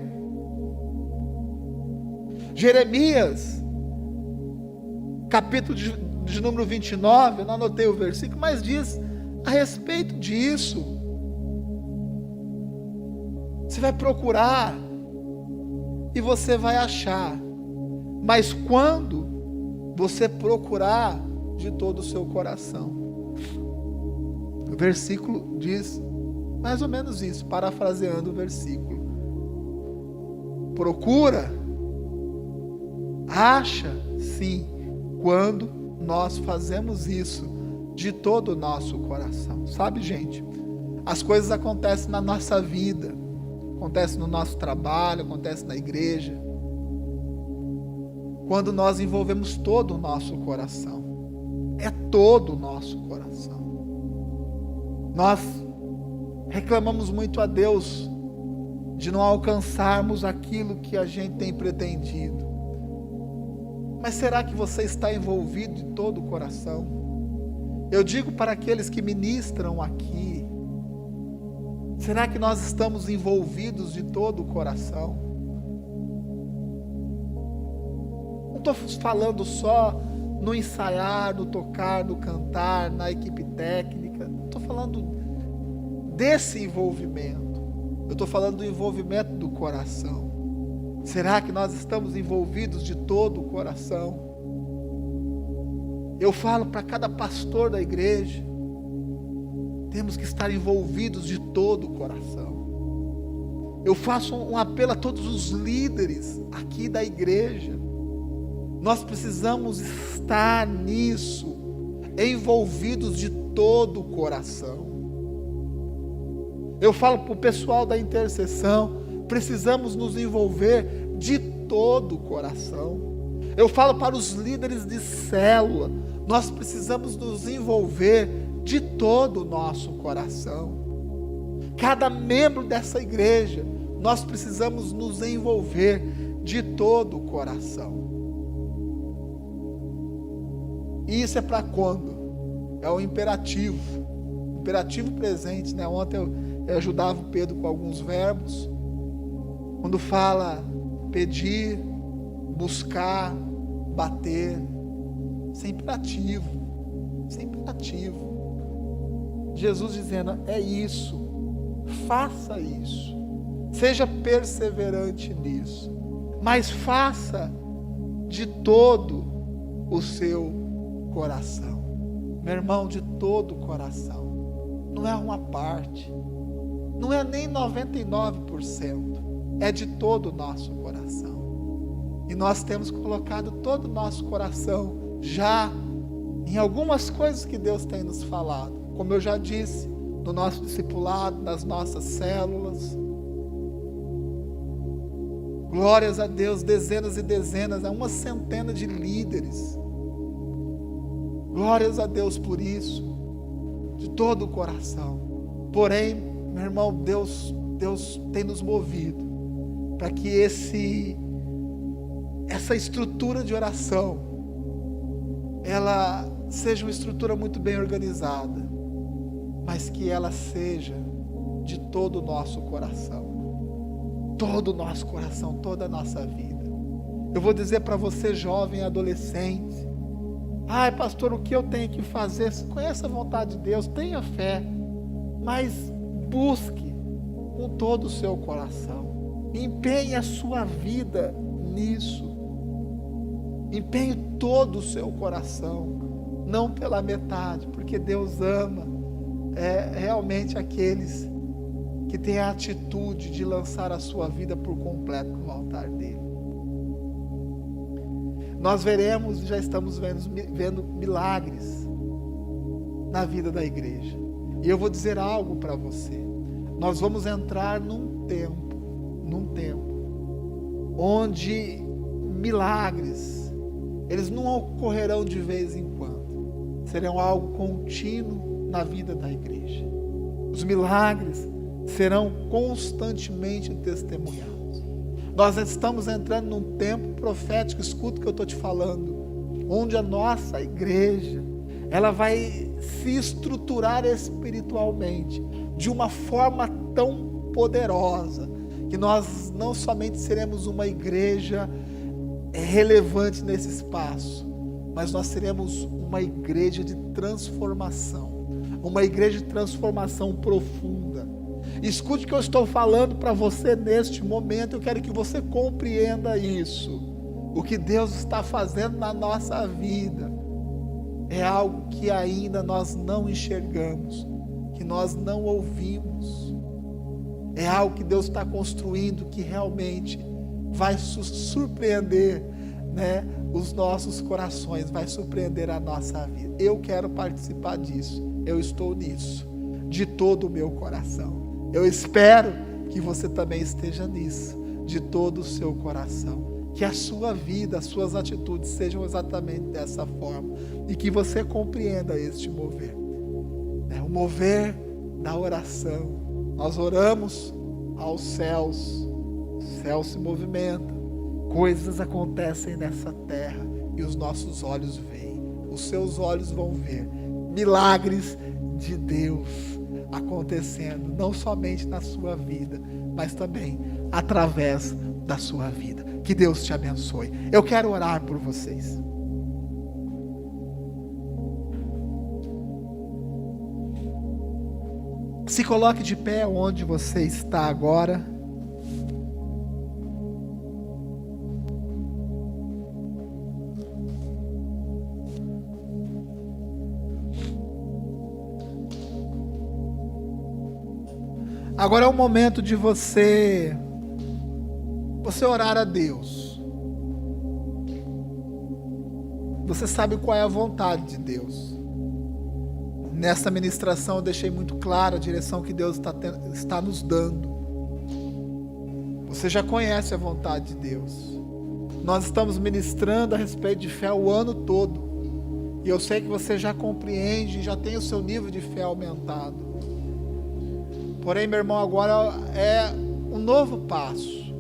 Jeremias, capítulo de número 29, eu não anotei o versículo, mas diz a respeito disso. Você vai procurar e você vai achar, mas quando você procurar de todo o seu coração. O versículo diz mais ou menos isso, parafraseando o versículo. Procura, acha, sim, quando nós fazemos isso de todo o nosso coração. Sabe, gente, as coisas acontecem na nossa vida, acontecem no nosso trabalho, acontecem na igreja, quando nós envolvemos todo o nosso coração. É todo o nosso coração. Nós reclamamos muito a Deus de não alcançarmos aquilo que a gente tem pretendido. Mas será que você está envolvido de todo o coração? Eu digo para aqueles que ministram aqui, será que nós estamos envolvidos de todo o coração? Não estou falando só no ensaiar, no tocar, no cantar, na equipe técnica. Não estou falando desse envolvimento. Eu estou falando do envolvimento do coração. Será que nós estamos envolvidos de todo o coração? Eu falo para cada pastor da igreja, temos que estar envolvidos de todo o coração. Eu faço um apelo a todos os líderes aqui da igreja. Nós precisamos estar nisso, envolvidos de todo o coração. Eu falo para o pessoal da intercessão, precisamos nos envolver de todo o coração. Eu falo para os líderes de célula, nós precisamos nos envolver de todo o nosso coração. Cada membro dessa igreja, nós precisamos nos envolver de todo o coração. E isso é para quando? É o imperativo presente, né? Ontem eu ajudava o Pedro com alguns verbos. Quando fala pedir, buscar, bater, isso é imperativo. Jesus dizendo, é isso, faça isso, seja perseverante nisso, mas faça de todo o seu coração. Meu irmão, de todo o coração. Não é uma parte, não é nem 99%, é de todo o nosso coração. E nós temos colocado todo o nosso coração já em algumas coisas que Deus tem nos falado. Como eu já disse, no nosso discipulado, nas nossas células. Glórias a Deus, dezenas e dezenas, uma centena de líderes. Glórias a Deus por isso, de todo o coração. Porém, meu irmão, Deus tem nos movido para que essa estrutura de oração, ela seja uma estrutura muito bem organizada, mas que ela seja de todo o nosso coração. Todo o nosso coração, toda a nossa vida. Eu vou dizer para você, jovem, adolescente: ai, pastor, o que eu tenho que fazer? Você conhece a vontade de Deus, tenha fé, mas busque com todo o seu coração. Empenhe a sua vida nisso. Empenhe todo o seu coração, não pela metade, porque Deus ama realmente aqueles que têm a atitude de lançar a sua vida por completo no altar dele. Nós veremos e já estamos vendo milagres na vida da igreja. E eu vou dizer algo para você. Nós vamos entrar num tempo onde milagres, eles não ocorrerão de vez em quando. Serão algo contínuo na vida da igreja. Os milagres serão constantemente testemunhados. Nós estamos entrando num tempo profético, escuta o que eu estou te falando, onde a nossa igreja, ela vai se estruturar espiritualmente, de uma forma tão poderosa, que nós não somente seremos uma igreja relevante nesse espaço, mas nós seremos uma igreja de transformação, uma igreja de transformação profunda. Escute o que eu estou falando para você neste momento. Eu quero que você compreenda isso. O que Deus está fazendo na nossa vida é algo que ainda nós não enxergamos, que nós não ouvimos. É algo que Deus está construindo, que realmente vai surpreender, os nossos corações, vai surpreender a nossa vida. Eu quero participar disso. Eu estou nisso, de todo o meu coração. Eu espero que você também esteja nisso, de todo o seu coração. Que a sua vida, as suas atitudes sejam exatamente dessa forma. E que você compreenda este mover. O mover da oração. Nós oramos aos céus. O céu se movimenta. Coisas acontecem nessa terra. E os nossos olhos veem. Os seus olhos vão ver milagres de Deus acontecendo, não somente na sua vida, mas também através da sua vida. Que Deus te abençoe. Eu quero orar por vocês. Se coloque de pé onde você está agora. Agora é o momento de você orar a Deus. Você sabe qual é a vontade de Deus. Nessa ministração eu deixei muito claro a direção que Deus está nos dando. Você já conhece a vontade de Deus. Nós estamos ministrando a respeito de fé o ano todo. E eu sei que você já compreende, já tem o seu nível de fé aumentado. Porém, meu irmão, agora é um novo passo.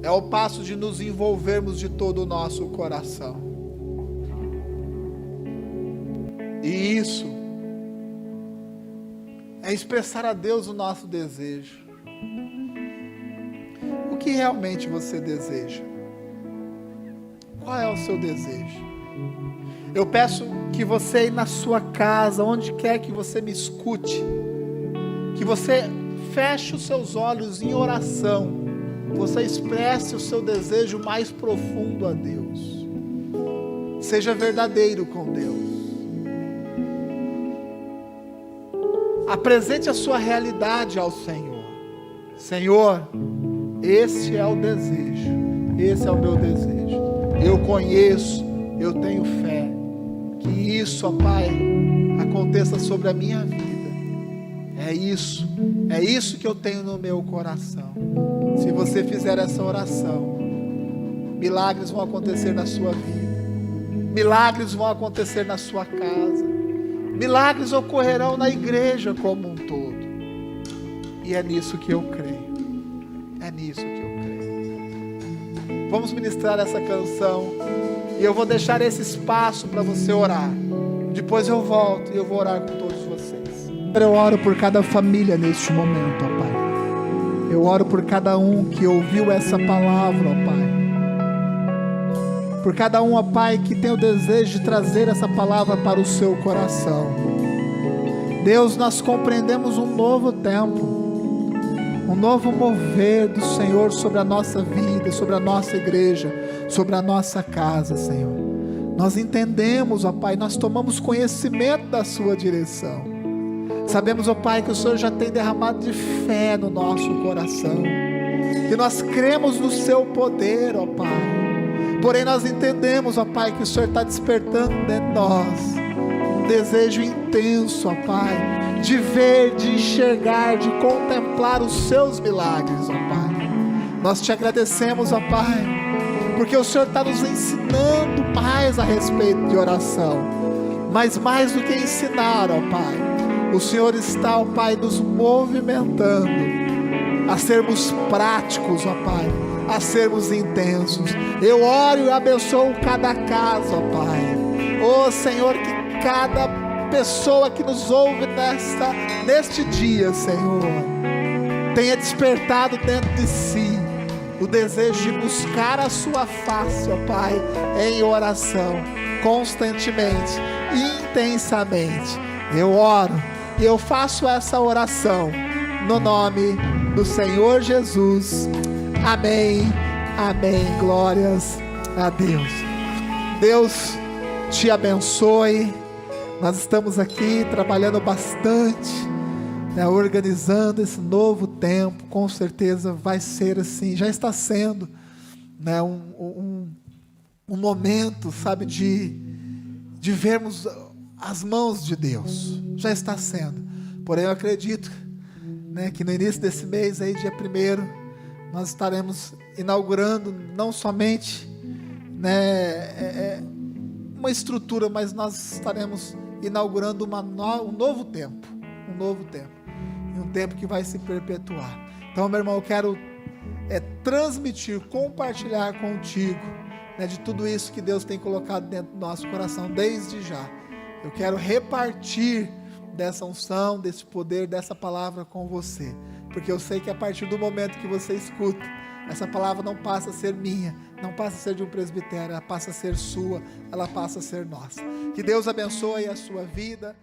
É o passo de nos envolvermos de todo o nosso coração. E isso é expressar a Deus o nosso desejo. O que realmente você deseja? Qual é o seu desejo? Eu peço que você aí na sua casa, onde quer que você me escute, que você feche os seus olhos em oração, você expresse o seu desejo mais profundo a Deus. Seja verdadeiro com Deus. Apresente a sua realidade ao Senhor. Senhor, Esse é o desejo, esse é o meu desejo. Eu conheço, eu tenho fé, que isso, ó Pai, aconteça sobre a minha vida. É isso que eu tenho no meu coração. Se você fizer essa oração, milagres vão acontecer na sua vida, milagres vão acontecer na sua casa, milagres ocorrerão na igreja como um todo. E é nisso que eu creio. É nisso que eu creio. Vamos ministrar essa canção. E eu vou deixar esse espaço para você orar. Depois eu volto e eu vou orar com todos vocês. Eu oro por cada família neste momento, ó Pai. Eu oro por cada um que ouviu essa palavra, ó Pai. Por cada um, ó Pai, que tem o desejo de trazer essa palavra para o seu coração. Deus, nós compreendemos um novo tempo, um novo mover do Senhor sobre a nossa vida, sobre a nossa igreja, sobre a nossa casa, Senhor. Nós entendemos, ó Pai, nós tomamos conhecimento da sua direção. Sabemos, ó Pai, que o Senhor já tem derramado de fé no nosso coração, que nós cremos no seu poder, ó Pai. Porém nós entendemos, ó Pai, que o Senhor está despertando dentro de nós um desejo intenso, ó Pai, de ver, de enxergar, de contemplar os seus milagres, ó Pai. Nós te agradecemos, ó Pai, porque o Senhor está nos ensinando mais a respeito de oração. Mas mais do que ensinar, ó Pai, o Senhor está, ó Pai, nos movimentando a sermos práticos, ó Pai, a sermos intensos. Eu oro e abençoo cada casa, ó Pai. Ó Senhor, que cada pessoa que nos ouve neste dia, Senhor, tenha despertado dentro de si o desejo de buscar a sua face, ó Pai, em oração, constantemente, intensamente. Eu oro e eu faço essa oração no nome do Senhor Jesus. Amém, amém, glórias a Deus. Deus te abençoe. Nós estamos aqui trabalhando bastante, organizando esse novo tempo. Com certeza vai ser assim, já está sendo, um momento, sabe, de vermos as mãos de Deus. Já está sendo. Porém eu acredito, que no início desse mês aí, dia 1º, nós estaremos inaugurando não somente uma estrutura, mas nós estaremos inaugurando um novo tempo, e um tempo que vai se perpetuar. Então, meu irmão, eu quero transmitir, compartilhar contigo, de tudo isso que Deus tem colocado dentro do nosso coração desde já. Eu quero repartir dessa unção, desse poder, dessa palavra com você, porque eu sei que a partir do momento que você escuta, essa palavra não passa a ser minha, não passa a ser de um presbitério, ela passa a ser sua, ela passa a ser nossa. Que Deus abençoe a sua vida.